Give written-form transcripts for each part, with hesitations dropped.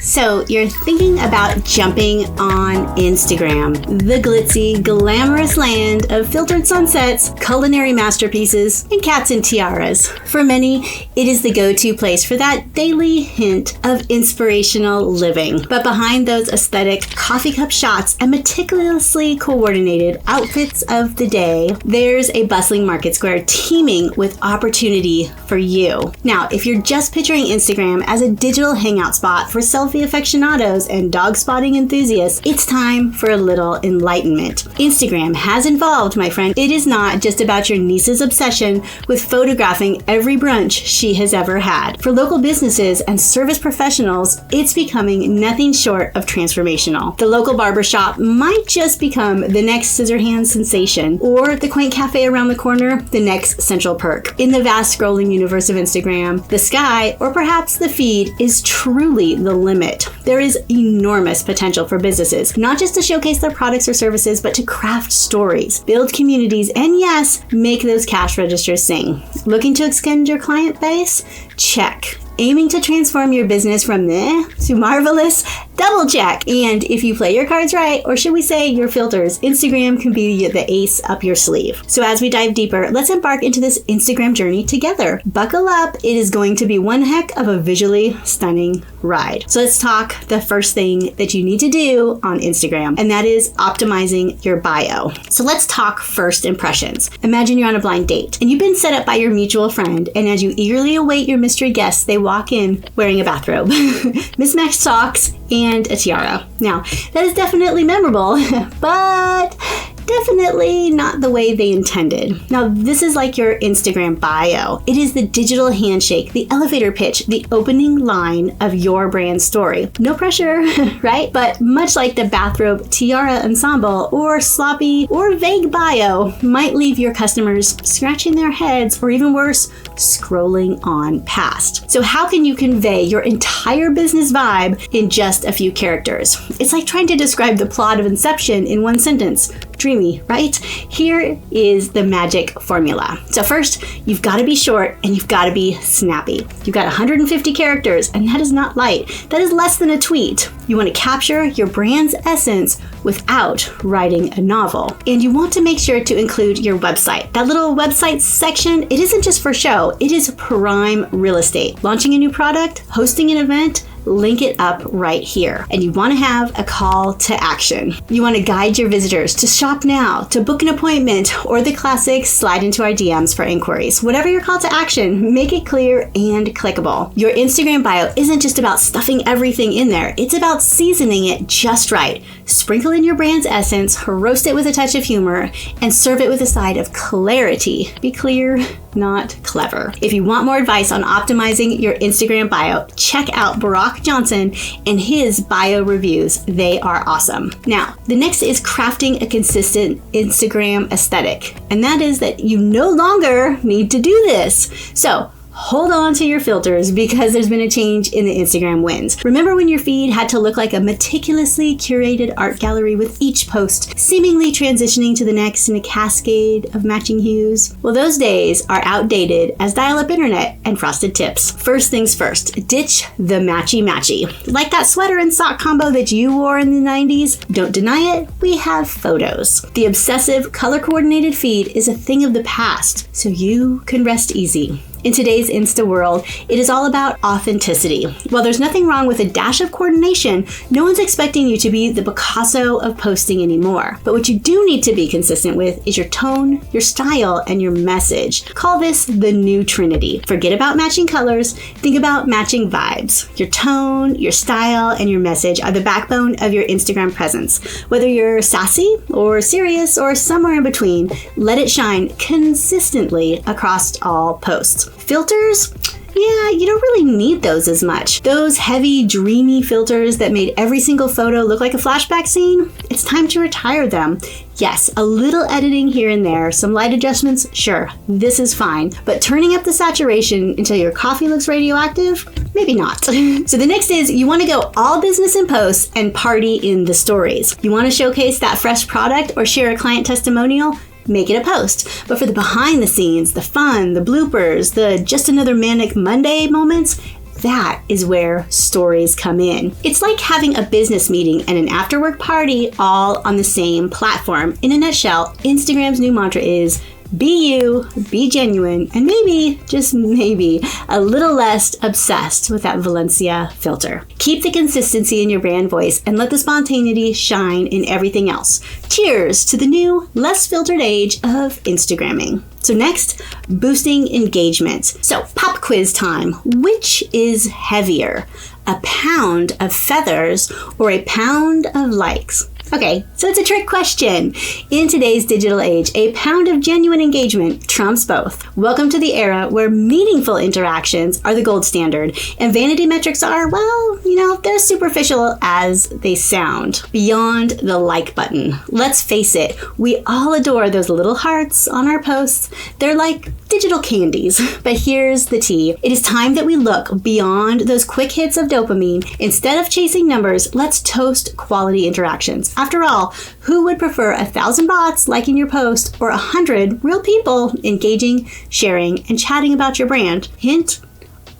So you're thinking about jumping on Instagram, the glitzy, glamorous land of filtered sunsets, culinary masterpieces, and cats in tiaras. For many, it is the go-to place for that daily hint of inspirational living. But behind those aesthetic coffee cup shots and meticulously coordinated outfits of the day, there's a bustling market square teeming with opportunity for you. Now, if you're just picturing Instagram as a digital hangout spot for selfie aficionados and dog spotting enthusiasts, it's time for a little enlightenment. Instagram has evolved, my friend. It is not just about your niece's obsession with photographing every brunch she has ever had. For local businesses and service professionals, it's becoming nothing short of transformational. The local barbershop might just become the next scissor hand sensation, or the quaint cafe around the corner, the next central perk. In the vast scrolling universe of Instagram, the sky, or perhaps the feed, is truly the limit. There is enormous potential for businesses, not just to showcase their products or services, but to craft stories, build communities, and yes, make those cash registers sing. Looking to extend your client base? Check. Aiming to transform your business from meh to marvelous? Double check. And if you play your cards right, or should we say your filters, Instagram can be the ace up your sleeve. So as we dive deeper, let's embark into this Instagram journey together. Buckle up. It is going to be one heck of a visually stunning ride. So let's talk the first thing that you need to do on Instagram, and that is optimizing your bio. So let's talk first impressions. Imagine you're on a blind date and you've been set up by your mutual friend, and as you eagerly await your mystery guests, they walk in wearing a bathrobe, mismatched socks, and a tiara. Now, that is definitely memorable, but definitely not the way they intended. Now, this is like your Instagram bio. It is the digital handshake, the elevator pitch, the opening line of your brand story. No pressure, right? But much like the bathrobe tiara ensemble or sloppy or vague bio might leave your customers scratching their heads, or even worse, scrolling on past. So how can you convey your entire business vibe in just a few characters? It's like trying to describe the plot of Inception in one sentence. Dreamy, right? Here is the magic formula. So first, you've got to be short and you've got to be snappy. You've got 150 characters, and that is not light. That is less than a tweet. You want to capture your brand's essence without writing a novel. And you want to make sure to include your website. That little website section, it isn't just for show, it is prime real estate. Launching a new product, hosting an event, link it up right here. And you want to have a call to action. You want to guide your visitors to shop now, to book an appointment, or the classic slide into our DMs for inquiries. Whatever your call to action, make it clear and clickable. Your Instagram bio isn't just about stuffing everything in there. It's about seasoning it just right. Sprinkle in your brand's essence, roast it with a touch of humor, and serve it with a side of clarity. Be clear, not clever. If you want more advice on optimizing your Instagram bio, check out Barack Johnson and his bio reviews. They are awesome. Now, the next is crafting a consistent Instagram aesthetic. And that is that you no longer need to do this. So hold on to your filters, because there's been a change in the Instagram winds. Remember when your feed had to look like a meticulously curated art gallery with each post seemingly transitioning to the next in a cascade of matching hues? Well, those days are outdated as dial-up internet and frosted tips. First things first, ditch the matchy-matchy. Like that sweater and sock combo that you wore in the 90s? Don't deny it, we have photos. The obsessive color-coordinated feed is a thing of the past, so you can rest easy. In today's Insta world, it is all about authenticity. While there's nothing wrong with a dash of coordination, no one's expecting you to be the Picasso of posting anymore. But what you do need to be consistent with is your tone, your style, and your message. Call this the new trinity. Forget about matching colors, think about matching vibes. Your tone, your style, and your message are the backbone of your Instagram presence. Whether you're sassy or serious or somewhere in between, let it shine consistently across all posts. Filters? Yeah, you don't really need those as much. Those heavy, dreamy filters that made every single photo look like a flashback scene, it's time to retire them. Yes, a little editing here and there, some light adjustments, sure, this is fine. But turning up the saturation until your coffee looks radioactive? Maybe not. So the next is you want to go all business in posts and party in the stories. You want to showcase that fresh product or share a client testimonial? Make it a post. But for the behind the scenes, the fun, the bloopers, the just another manic Monday moments, that is where stories come in. It's like having a business meeting and an after-work party all on the same platform. In a nutshell, Instagram's new mantra is be you, be genuine, and maybe, just maybe, a little less obsessed with that Valencia filter. Keep the consistency in your brand voice and let the spontaneity shine in everything else. Cheers to the new, less filtered age of Instagramming. So next, boosting engagement. So pop quiz time. Which is heavier, a pound of feathers or a pound of likes? Okay, so it's a trick question. In today's digital age, a pound of genuine engagement trumps both. Welcome to the era where meaningful interactions are the gold standard, and vanity metrics are, well, they're superficial as they sound, beyond the like button. Let's face it, we all adore those little hearts on our posts. They're like digital candies. But here's the tea. It is time that we look beyond those quick hits of dopamine. Instead of chasing numbers, let's toast quality interactions. After all, who would prefer 1,000 bots liking your post or 100 real people engaging, sharing, and chatting about your brand? Hint,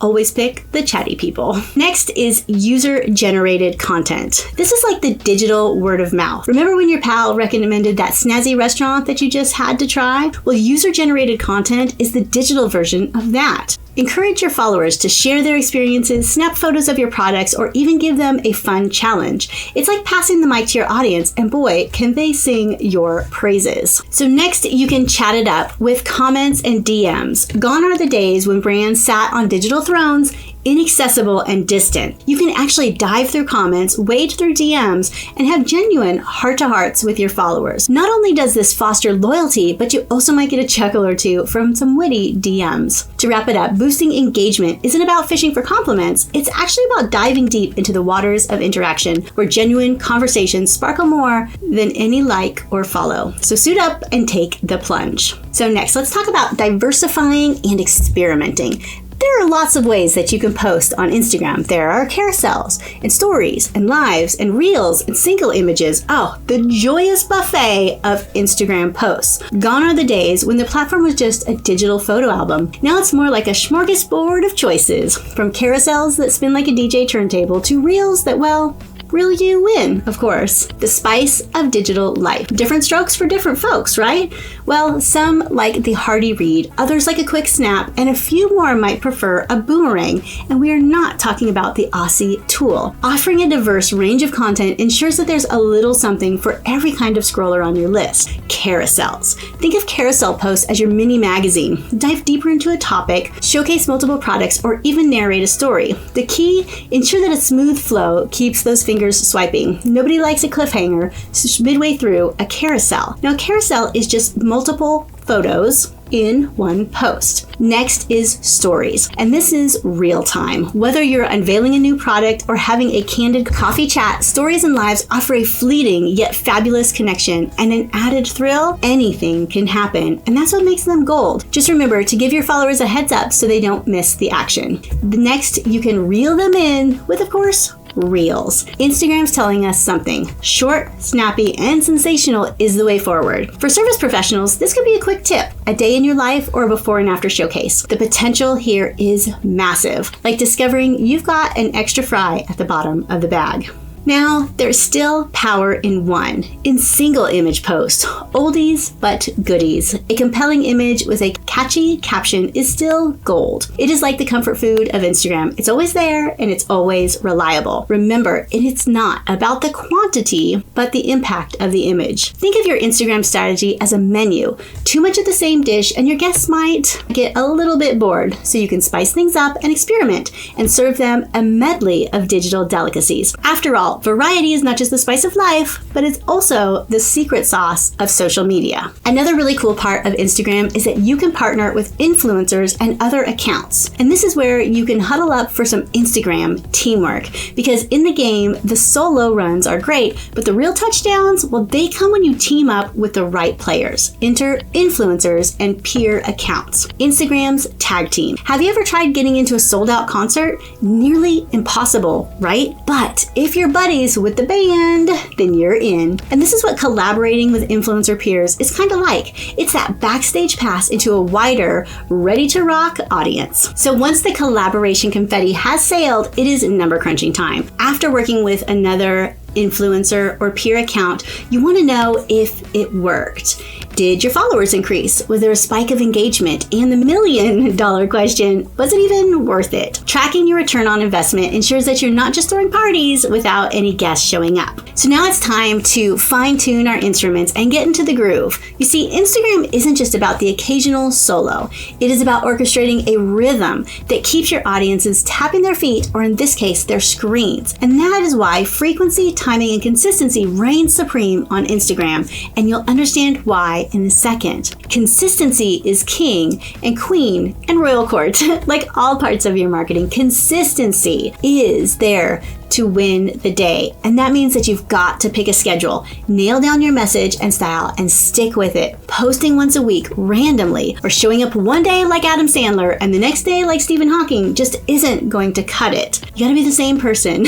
always pick the chatty people. Next is user-generated content. This is like the digital word of mouth. Remember when your pal recommended that snazzy restaurant that you just had to try? Well, user-generated content is the digital version of that. Encourage your followers to share their experiences, snap photos of your products, or even give them a fun challenge. It's like passing the mic to your audience, and boy, can they sing your praises. So next, you can chat it up with comments and DMs. Gone are the days when brands sat on digital thrones, inaccessible and distant. You can actually dive through comments, wade through DMs, and have genuine heart-to-hearts with your followers. Not only does this foster loyalty, but you also might get a chuckle or two from some witty DMs. To wrap it up, boosting engagement isn't about fishing for compliments. It's actually about diving deep into the waters of interaction, where genuine conversations sparkle more than any like or follow. So suit up and take the plunge. So next, let's talk about diversifying and experimenting. There are lots of ways that you can post on Instagram. There are carousels and stories and lives and reels and single images. Oh, the joyous buffet of Instagram posts. Gone are the days when the platform was just a digital photo album. Now it's more like a smorgasbord of choices, from carousels that spin like a DJ turntable to reels that, well, reel you in, of course. The spice of digital life. Different strokes for different folks, right? Well, some like the hearty read, others like a quick snap, and a few more might prefer a boomerang. And we are not talking about the Aussie tool. Offering a diverse range of content ensures that there's a little something for every kind of scroller on your list. Carousels. Think of carousel posts as your mini magazine. Dive deeper into a topic, showcase multiple products, or even narrate a story. The key, ensure that a smooth flow keeps those fingers swiping. Nobody likes a cliffhanger midway through a carousel. Now, a carousel is just multiple photos in one post. Next is stories, and this is real time. Whether you're unveiling a new product or having a candid coffee chat, stories and lives offer a fleeting yet fabulous connection and an added thrill. Anything can happen, and that's what makes them gold. Just remember to give your followers a heads up so they don't miss the action. The next, you can reel them in with, of course, Reels. Instagram's telling us something. Short, snappy, and sensational is the way forward. For service professionals, this could be a quick tip, a day in your life or a before and after showcase. The potential here is massive, like discovering you've got an extra fry at the bottom of the bag. Now, there's still power in single image posts. Oldies but goodies. A compelling image with a catchy caption is still gold. It is like the comfort food of Instagram. It's always there and it's always reliable. Remember, it's not about the quantity, but the impact of the image. Think of your Instagram strategy as a menu. Too much of the same dish and your guests might get a little bit bored, so you can spice things up and experiment and serve them a medley of digital delicacies. After all, variety is not just the spice of life, but it's also the secret sauce of social media. Another really cool part of Instagram is that you can partner with influencers and other accounts. And this is where you can huddle up for some Instagram teamwork. Because in the game, the solo runs are great, but the real touchdowns, well, they come when you team up with the right players. Enter influencers and peer accounts. Instagram's tag team. Have you ever tried getting into a sold out concert? Nearly impossible, right? But if your buddy buddies with the band, then you're in. And this is what collaborating with influencer peers is kind of like. It's that backstage pass into a wider, ready to rock audience. So once the collaboration confetti has sailed, it is number crunching time. After working with another influencer or peer account, you want to know if it worked. Did your followers increase? Was there a spike of engagement? And the $1 million question, was it even worth it? Tracking your return on investment ensures that you're not just throwing parties without any guests showing up. So now it's time to fine-tune our instruments and get into the groove. You see, Instagram isn't just about the occasional solo. It is about orchestrating a rhythm that keeps your audiences tapping their feet, or in this case, their screens. And that is why frequency, timing, and consistency reign supreme on Instagram, and you'll understand why in a second. Consistency is king and queen and royal court. Like all parts of your marketing, consistency is there to win the day. And that means that you've got to pick a schedule, nail down your message and style, and stick with it. Posting once a week randomly or showing up one day like Adam Sandler and the next day like Stephen Hawking just isn't going to cut it. You gotta be the same person.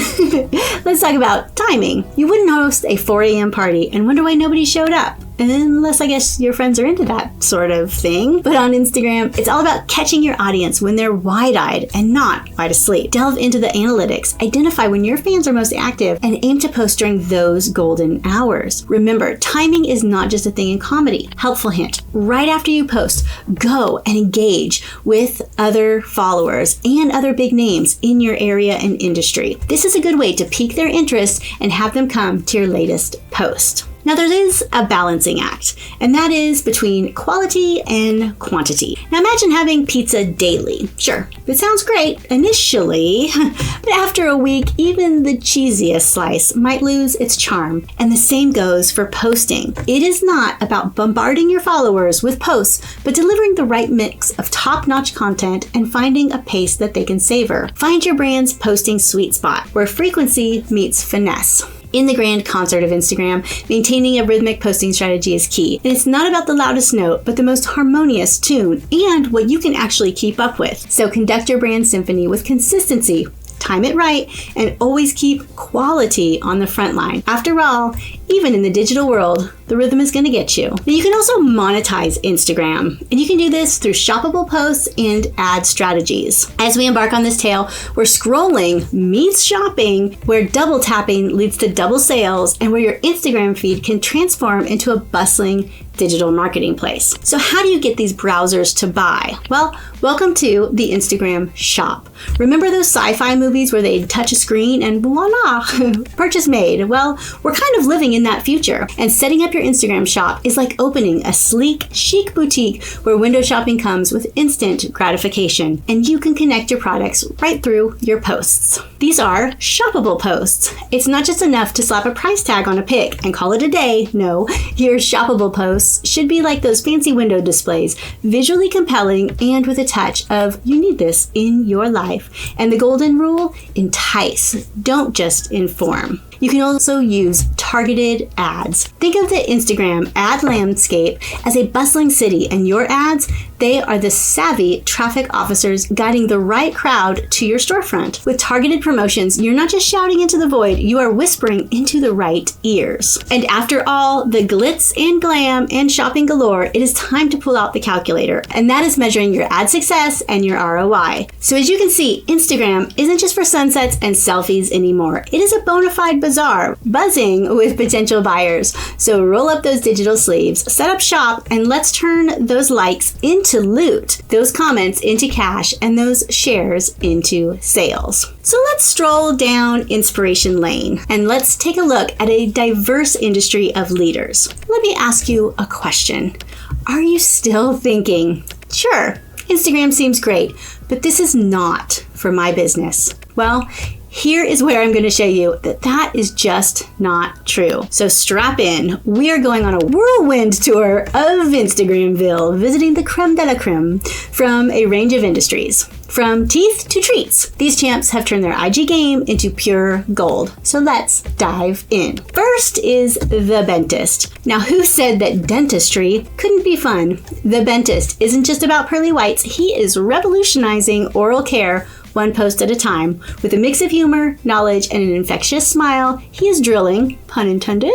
Let's talk about timing. You wouldn't host a 4 a.m. party and wonder why nobody showed up. Unless I guess your friends are into that sort of thing. But on Instagram, it's all about catching your audience when they're wide-eyed and not wide asleep. Delve into the analytics, identify when your fans are most active, and aim to post during those golden hours. Remember, timing is not just a thing in comedy. Helpful hint, right after you post, go and engage with other followers and other big names in your area and industry. This is a good way to pique their interest and have them come to your latest post. Now there is a balancing act, and that is between quality and quantity. Now imagine having pizza daily. Sure, it sounds great initially, but after a week, even the cheesiest slice might lose its charm. And the same goes for posting. It is not about bombarding your followers with posts, but delivering the right mix of top-notch content and finding a pace that they can savor. Find your brand's posting sweet spot, where frequency meets finesse. In the grand concert of Instagram, maintaining a rhythmic posting strategy is key. And it's not about the loudest note, but the most harmonious tune and what you can actually keep up with. So conduct your brand symphony with consistency, time it right, and always keep quality on the front line. After all, even in the digital world, the rhythm is going to get you. Now you can also monetize Instagram, and you can do this through shoppable posts and ad strategies. As we embark on this tale, where scrolling meets shopping, where double tapping leads to double sales, and where your Instagram feed can transform into a bustling digital marketing place. So how do you get these browsers to buy? Well, welcome to the Instagram shop. Remember those sci-fi movies where they'd touch a screen and voila, purchase made? Well, we're kind of living in that future. And setting up your Instagram shop is like opening a sleek, chic boutique where window shopping comes with instant gratification, and you can connect your products right through your posts. These are shoppable posts. It's not just enough to slap a price tag on a pic and call it a day. No, your shoppable posts should be like those fancy window displays, visually compelling and with a touch of you need this in your life. And the golden rule, entice, don't just inform. You can also use targeted ads. Think of the Instagram ad landscape as a bustling city, and your ads, they are the savvy traffic officers guiding the right crowd to your storefront. With targeted promotions, you're not just shouting into the void, you are whispering into the right ears. And after all the glitz and glam and shopping galore, it is time to pull out the calculator, and that is measuring your ad success and your ROI. So as you can see, Instagram isn't just for sunsets and selfies anymore. It is a bona fide bazaar, buzzing with potential buyers. So roll up those digital sleeves, set up shop, and let's turn those likes into loot, those comments into cash, and those shares into sales. So let's stroll down inspiration lane and let's take a look at a diverse industry of leaders. Let me ask you a question. Are you still thinking, sure, Instagram seems great, but this is not for my business? Well, here is where I'm going to show you that that is just not true. So strap in. We are going on a whirlwind tour of Instagramville, visiting the creme de la creme from a range of industries. From teeth to treats, these champs have turned their IG game into pure gold. So let's dive in. First is the Dentist. Now, who said that dentistry couldn't be fun? The Dentist isn't just about pearly whites. He is revolutionizing oral care one post at a time. With a mix of humor, knowledge, and an infectious smile, he is drilling, pun intended,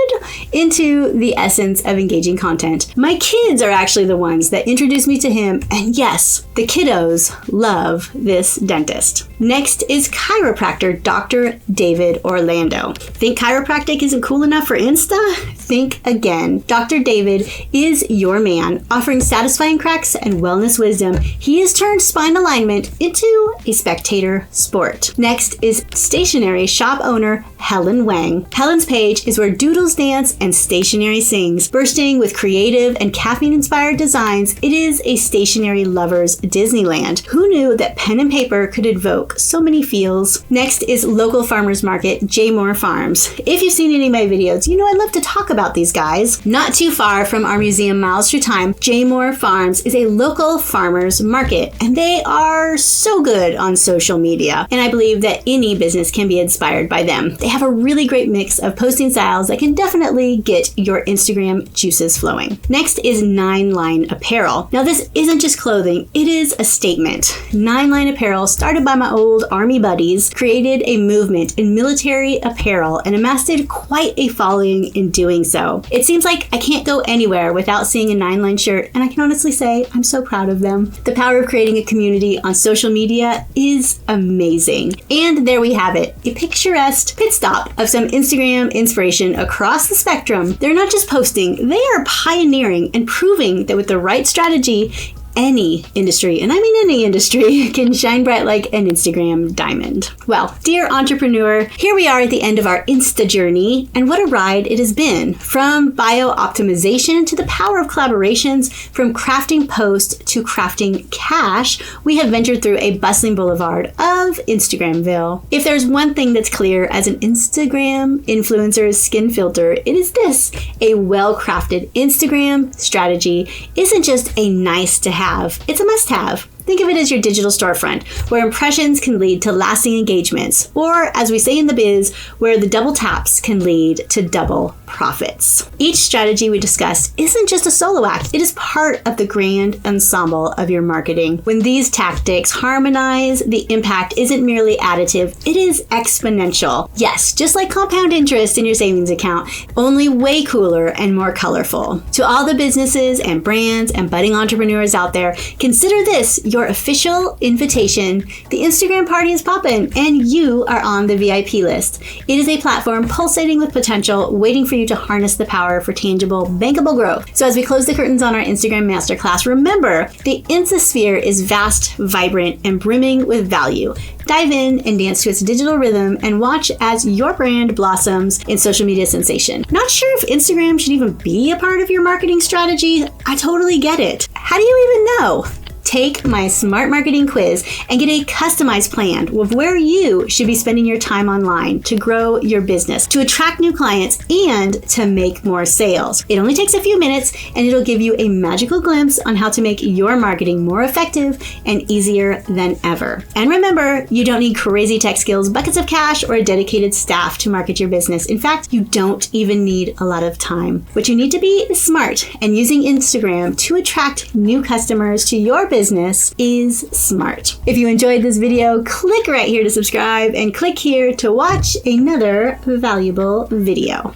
into the essence of engaging content. My kids are actually the ones that introduced me to him, and yes, the kiddos love this dentist. Next is chiropractor Dr. David Orlando. Think chiropractic isn't cool enough for Insta? Think again. Dr. David is your man, offering satisfying cracks and wellness wisdom. He has turned spine alignment into a spectator sport. Next is stationery shop owner Helen Wang. Helen's page is where doodles dance and stationery sings. Bursting with creative and caffeine-inspired designs, it is a stationery lover's Disneyland. Who knew that pen and paper could evoke so many feels? Next is local farmers market J. Moore Farms. If you've seen any of my videos, you know I love to talk about these guys. Not too far from our museum miles through time, J. Moore Farms is a local farmers market, and they are so good on social media, and I believe that any business can be inspired by them. They have a really great mix of posting styles that can definitely get your Instagram juices flowing. Next is 9 Line Apparel. Now this isn't just clothing, it is a statement. 9 Line Apparel, started by my old army buddies, created a movement in military apparel and amassed quite a following in doing so. It seems like I can't go anywhere without seeing a 9 Line shirt, and I can honestly say I'm so proud of them. The power of creating a community on social media is amazing. And there we have it, a picturesque pit stop of some Instagram inspiration across the spectrum. They're not just posting, they are pioneering and proving that with the right strategy, any industry, and I mean any industry, can shine bright like an Instagram diamond. Well, dear entrepreneur, here we are at the end of our Insta journey, and what a ride it has been. From bio optimization to the power of collaborations, from crafting post to crafting cash, we have ventured through a bustling boulevard of Instagramville. If there's one thing that's clear as an Instagram influencer's skin filter, it is this: a well-crafted Instagram strategy isn't just a nice to have, it's a must-have. Think of it as your digital storefront, where impressions can lead to lasting engagements, or as we say in the biz, where the double taps can lead to double profits. Each strategy we discussed isn't just a solo act, it is part of the grand ensemble of your marketing. When these tactics harmonize, the impact isn't merely additive, it is exponential. Yes, just like compound interest in your savings account, only way cooler and more colorful. To all the businesses and brands and budding entrepreneurs out there, consider this your official invitation. The Instagram party is poppin', and you are on the VIP list. It is a platform pulsating with potential, waiting for you to harness the power for tangible, bankable growth. So as we close the curtains on our Instagram masterclass, remember, the Instasphere is vast, vibrant, and brimming with value. Dive in and dance to its digital rhythm and watch as your brand blossoms in social media sensation. Not sure if Instagram should even be a part of your marketing strategy? I totally get it. How do you even know? Take my Smart Marketing quiz and get a customized plan of where you should be spending your time online to grow your business, to attract new clients, and to make more sales. It only takes a few minutes, and it'll give you a magical glimpse on how to make your marketing more effective and easier than ever. And remember, you don't need crazy tech skills, buckets of cash, or a dedicated staff to market your business. In fact, you don't even need a lot of time. What you need to be is smart, and using Instagram to attract new customers to your business is smart. If you enjoyed this video, click right here to subscribe and click here to watch another valuable video.